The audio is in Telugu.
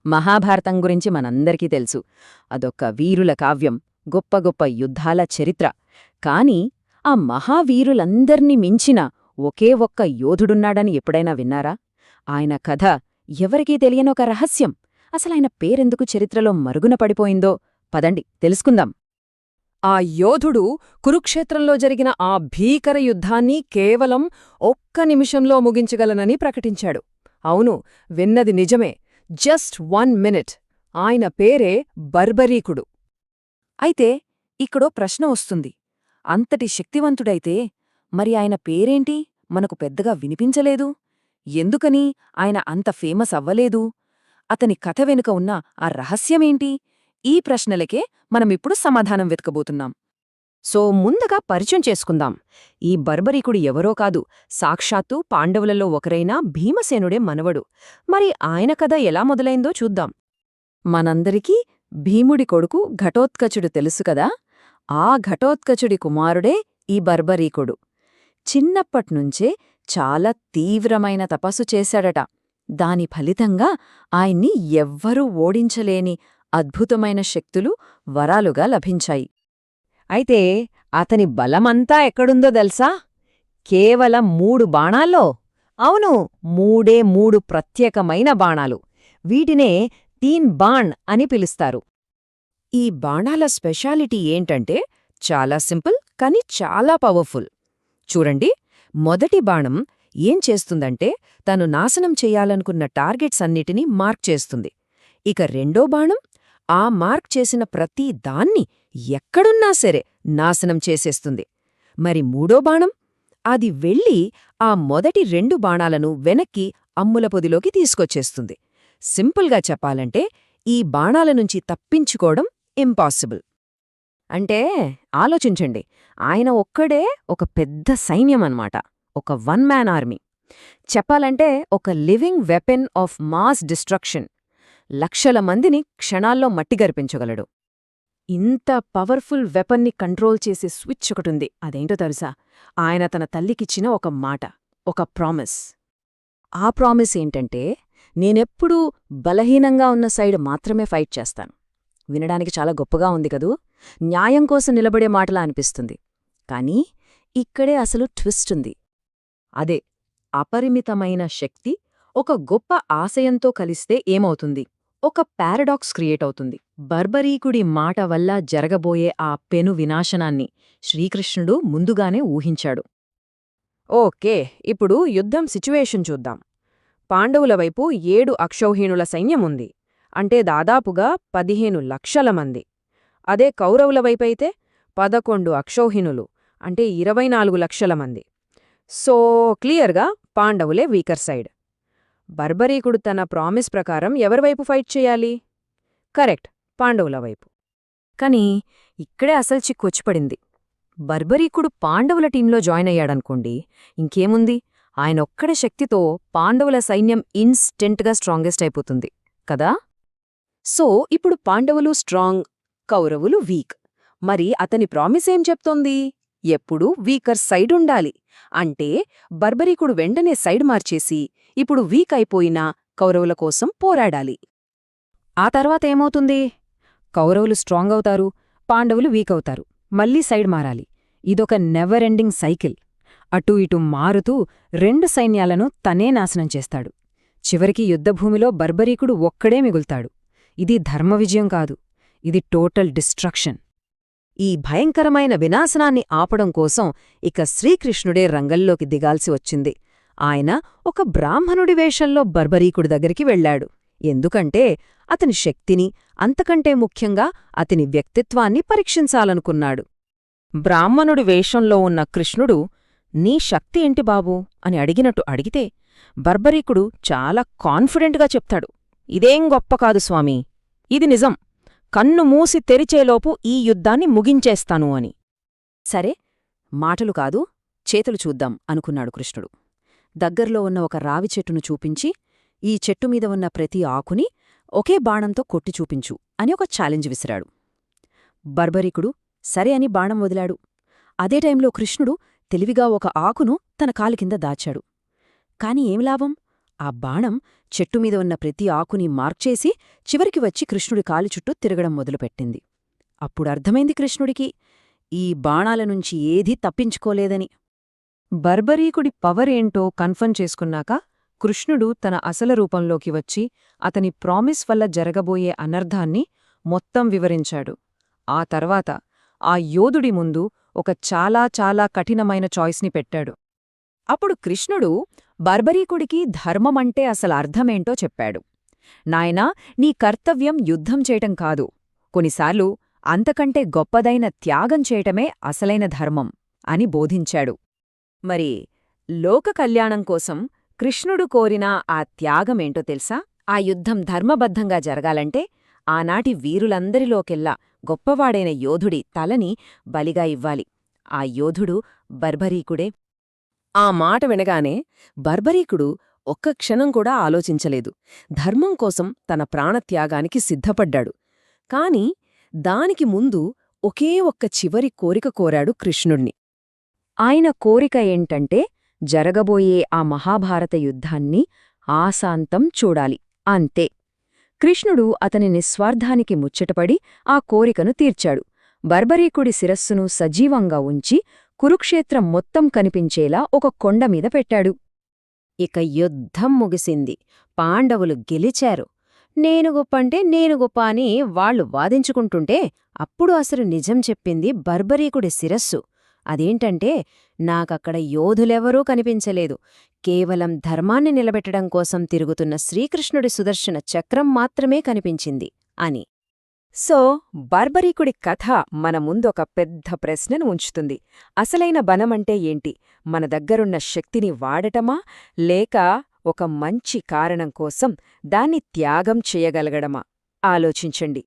మహాభారతం గురించి మనందరికీ తెలుసు. అదొక వీరుల కావ్యం, గొప్ప గొప్ప యుద్ధాల చరిత్ర. కాని ఆ మహావీరులందర్నీ మించిన ఒకే ఒక్క యోధుడున్నాడని ఎప్పుడైనా విన్నారా? ఆయన కథ ఎవరికీ తెలియనొక రహస్యం. అసలాయన పేరెందుకు చరిత్రలో మరుగున పడిపోయిందో పదండి తెలుసుకుందాం. ఆ యోధుడు కురుక్షేత్రంలో జరిగిన ఆ భీకర యుద్ధాన్ని కేవలం ఒక్క నిమిషంలో ముగించగలనని ప్రకటించాడు. అవును, విన్నది నిజమే. Just 1 minute. ఆయన పేరే బర్బరీకుడు. అయితే ఇక్కడో ప్రశ్న వస్తుంది. అంతటి శక్తివంతుడైతే మరి ఆయన పేరేంటి మనకు పెద్దగా వినిపించలేదు? ఎందుకని ఆయన అంత ఫేమస్ అవ్వలేదు? అతని కథ వెనుక ఉన్న ఆ రహస్యమేంటి? ఈ ప్రశ్నలకే మనమిప్పుడు సమాధానం వెతకబోతున్నాం. సో ముందుగా పరిచయం చేసుకుందాం. ఈ బర్బరీకుడు ఎవరో కాదు, సాక్షాత్తు పాండవులలో ఒకరైన భీమసేనుడే మనవడు. మరి ఆయన కథ ఎలా మొదలైందో చూద్దాం. మనందరికీ భీముడి కొడుకు ఘటోత్కచుడు తెలుసు కదా. ఆ ఘటోత్కచుడి కుమారుడే ఈ బర్బరీకుడు. చిన్నప్పట్నుంచే చాలా తీవ్రమైన తపస్సు చేశాడట. దాని ఫలితంగా ఆయన్ని ఎవ్వరూ ఓడించలేని అద్భుతమైన శక్తులు, వరాలుగా లభించాయి. అయితే అతని బలమంతా ఎక్కడుందో దెల్సా? కేవలం 3 బాణాల్లో. అవును, 3 ప్రత్యేకమైన బాణాలు. వీటినే 3 బాణ్ అని పిలుస్తారు. ఈ బాణాల స్పెషాలిటీ ఏంటంటే చాలా సింపుల్ కాని చాలా పవర్ఫుల్. చూడండి, మొదటి బాణం ఏం చేస్తుందంటే తను నాశనం చెయ్యాలనుకున్న టార్గెట్స్ అన్నిటినీ మార్క్ చేస్తుంది. ఇక రెండో బాణం ఆ మార్క్ చేసిన ప్రతి దాన్ని ఎక్కడున్నా సరే నాశనం చేసేస్తుంది. మరి మూడో బాణం అది వెళ్ళి ఆ మొదటి 2 బాణాలను వెనక్కి అమ్ముల పొదిలోకి తీసుకొచ్చేస్తుంది. సింపుల్గా చెప్పాలంటే ఈ బాణాల నుంచి తప్పించుకోవడం ఇంపాసిబుల్. అంటే ఆలోచించండి, ఆయన ఒక్కడే ఒక పెద్ద సైన్యమన్నమాట. ఒక 1 మ్యాన్ ఆర్మీ. చెప్పాలంటే ఒక living weapon of mass destruction. లక్షల మందిని క్షణాల్లో మట్టిగరిపించగలడు. ఇంత పవర్ఫుల్ వెపన్ని కంట్రోల్ చేసే స్విచ్ ఒకటుంది. అదేంటో తెలుసా? ఆయన తన తల్లికిచ్చిన ఒక మాట, ఒక ప్రామిస్. ఆ ప్రామిస్ ఏంటంటే, నేనెప్పుడూ బలహీనంగా ఉన్న సైడ్ మాత్రమే ఫైట్ చేస్తాను. వినడానికి చాలా గొప్పగా ఉంది కదూ? న్యాయం కోసం నిలబడే మాటలా అనిపిస్తుంది. కానీ ఇక్కడే అసలు ట్విస్ట్ ఉంది. అదే అపరిమితమైన శక్తి ఒక గొప్ప ఆశయంతో కలిస్తే ఏమవుతుంది? ఒక పారడాక్స్ క్రియేట్ అవుతుంది. బర్బరీకుడి మాట వల్ల జరగబోయే ఆ పెను వినాశనాన్ని శ్రీకృష్ణుడు ముందుగానే ఊహించాడు. ఓకే, ఇప్పుడు యుద్ధం సిచ్యువేషన్ చూద్దాం. పాండవుల వైపు 7 అక్షౌహిణుల సైన్యముంది. అంటే దాదాపుగా 15 లక్షల మంది. అదే కౌరవుల వైపైతే 11 అక్షౌహిణులు, అంటే 24 లక్షల మంది. సో క్లియర్గా పాండవులే వీకర్ సైడ్. బర్బరీకుడు తన ప్రామిస్ ప్రకారం ఎవరివైపు ఫైట్ చేయాలి? కరెక్ట్, పాండవుల వైపు. కాని ఇక్కడే అసలు చిక్కు వచ్చిపడింది. బర్బరీకుడు పాండవుల టీంలో జాయిన్ అయ్యాడనుకోండి, ఇంకేముంది, ఆయనొక్కడి శక్తితో పాండవుల సైన్యం ఇన్స్టెంట్గా స్ట్రాంగెస్ట్ అయిపోతుంది కదా. సో ఇప్పుడు పాండవులు స్ట్రాంగ్, కౌరవులు వీక్. మరి అతని ప్రామిస్ ఏం చెప్తోంది? ఎప్పుడూ వీకర్ సైడ్ ఉండాలి. అంటే బర్బరీకుడు వెంటనే సైడ్ మార్చేసి ఇప్పుడు వీక్ అయిపోయిన కౌరవుల కోసం పోరాడాలి. ఆ తర్వాత ఏమవుతుంది? కౌరవులు స్ట్రాంగ్ అవుతారు, పాండవులు వీక్ అవుతారు, మళ్ళీ సైడ్ మారాలి. ఇదొక నెవర్ ఎండింగ్ సైకిల్. అటూ ఇటూ మారుతూ 2 సైన్యాలను తనే నాశనం చేస్తాడు. చివరికి యుద్ధభూమిలో బర్బరీకుడు ఒక్కడే మిగులుతాడు. ఇది ధర్మ విజయం కాదు, ఇది టోటల్ డిస్ట్రక్షన్. ఈ భయంకరమైన వినాశనాన్ని ఆపడం కోసం ఇక శ్రీకృష్ణుడే రంగంలోకి దిగాల్సి వచ్చింది. ఆయన ఒక బ్రాహ్మణుడి వేషంలో బర్బరీకుడి దగ్గరికి వెళ్లాడు. ఎందుకంటే అతని శక్తిని, అంతకంటే ముఖ్యంగా అతని వ్యక్తిత్వాన్ని పరీక్షించాలనుకున్నాడు. బ్రాహ్మణుడి వేషంలో ఉన్న కృష్ణుడు, నీ శక్తి ఏంటి బాబూ అని అడిగినట్టు అడిగితే బర్బరీకుడు చాలా కాన్ఫిడెంట్గా చెప్తాడు, ఇదేం గొప్ప కాదు స్వామీ, ఇది నిజం. కన్ను మూసి తెరిచేలోపు ఈ యుద్ధాన్ని ముగించేస్తాను అని. సరే, మాటలు కాదు, చేతులు చూద్దాం అనుకున్నాడు కృష్ణుడు. దగ్గర్లో ఉన్న ఒక రావి చెట్టును చూపించి, ఈ చెట్టుమీద ఉన్న ప్రతి ఆకుని ఒకే బాణంతో కొట్టి చూపించు అని ఒక ఛాలెంజ్ విసిరాడు. బర్బరీకుడు సరే అని బాణం వదిలాడు. అదే టైంలో కృష్ణుడు తెలివిగా ఒక ఆకును తన కాలి కింద దాచాడు. కాని ఏం లాభం? ఆ బాణం చెట్టుమీద ఉన్న ప్రతి ఆకుని మార్చేసి చివరికి వచ్చి కృష్ణుడి కాలి చుట్టూ తిరగడం మొదలుపెట్టింది. అప్పుడర్థమైంది కృష్ణుడికి, ఈ బాణాల నుంచి ఏదీ తప్పించుకోలేదని. బర్బరీకుడి పవరేంటో కన్ఫర్మ్ చేసుకున్నాక కృష్ణుడు తన అసలు రూపంలోకి వచ్చి అతని ప్రామిస్ వల్ల జరగబోయే అనర్థాన్ని మొత్తం వివరించాడు. ఆ తర్వాత ఆ యోధుడి ముందు ఒక చాలా చాలా కఠినమైన చాయిస్ని పెట్టాడు. అప్పుడు కృష్ణుడు బర్బరీకుడికి ధర్మమంటే అసలు అర్థమేంటో చెప్పాడు. నాయనా, నీ కర్తవ్యం యుద్ధం చేయటం కాదు, కొన్నిసార్లు అంతకంటే గొప్పదైన త్యాగం చేయటమే అసలైన ధర్మం అని బోధించాడు. మరి లోక కళ్యాణం కోసం కృష్ణుడు కోరిన ఆ త్యాగమేంటో తెలుసా? ఆ యుద్ధం ధర్మబద్ధంగా జరగాలంటే ఆనాటి వీరులందరిలోకెల్లా గొప్పవాడైన యోధుడి తలని బలిగా ఇవ్వాలి. ఆ యోధుడు బర్బరీకుడే. ఆ మాట వినగానే బర్బరీకుడు ఒక్క క్షణం కూడా ఆలోచించలేదు. ధర్మం కోసం తన ప్రాణత్యాగానికి సిద్ధపడ్డాడు. కాని దానికి ముందు ఒకే ఒక్క చివరి కోరిక కోరాడు కృష్ణుణ్ణి. ఆయన కోరిక ఏంటంటే జరగబోయే ఆ మహాభారత యుద్ధాన్ని ఆశాంతం చూడాలి, అంతే. కృష్ణుడు అతని నిస్వార్థానికి ముచ్చటపడి ఆ కోరికను తీర్చాడు. బర్బరీకుడి శిరస్సును సజీవంగా ఉంచి కురుక్షేత్రం మొత్తం కనిపించేలా ఒక కొండమీద పెట్టాడు. ఇక యుద్ధం ముగిసింది. పాండవులు గెలిచారు. నేను గొప్పంటే నేను గొప్ప అని వాళ్లు వాదించుకుంటుంటే అప్పుడు అసలు నిజం చెప్పింది బర్బరీకుడి శిరస్సు. అదేంటంటే, నాకక్కడ యోధులెవరూ కనిపించలేదు, కేవలం ధర్మాన్ని నిలబెట్టడం కోసం తిరుగుతున్న శ్రీకృష్ణుడి సుదర్శన చక్రం మాత్రమే కనిపించింది అని. సో బర్బరీకుడి కథ మన ముందొక పెద్ద ప్రశ్నను ఉంచుతుంది. అసలైన బలమంటే ఏంటి? మన దగ్గరున్న శక్తిని వాడటమా, లేక ఒక మంచి కారణం కోసం దాన్ని త్యాగం చేయగలగడమా? ఆలోచించండి.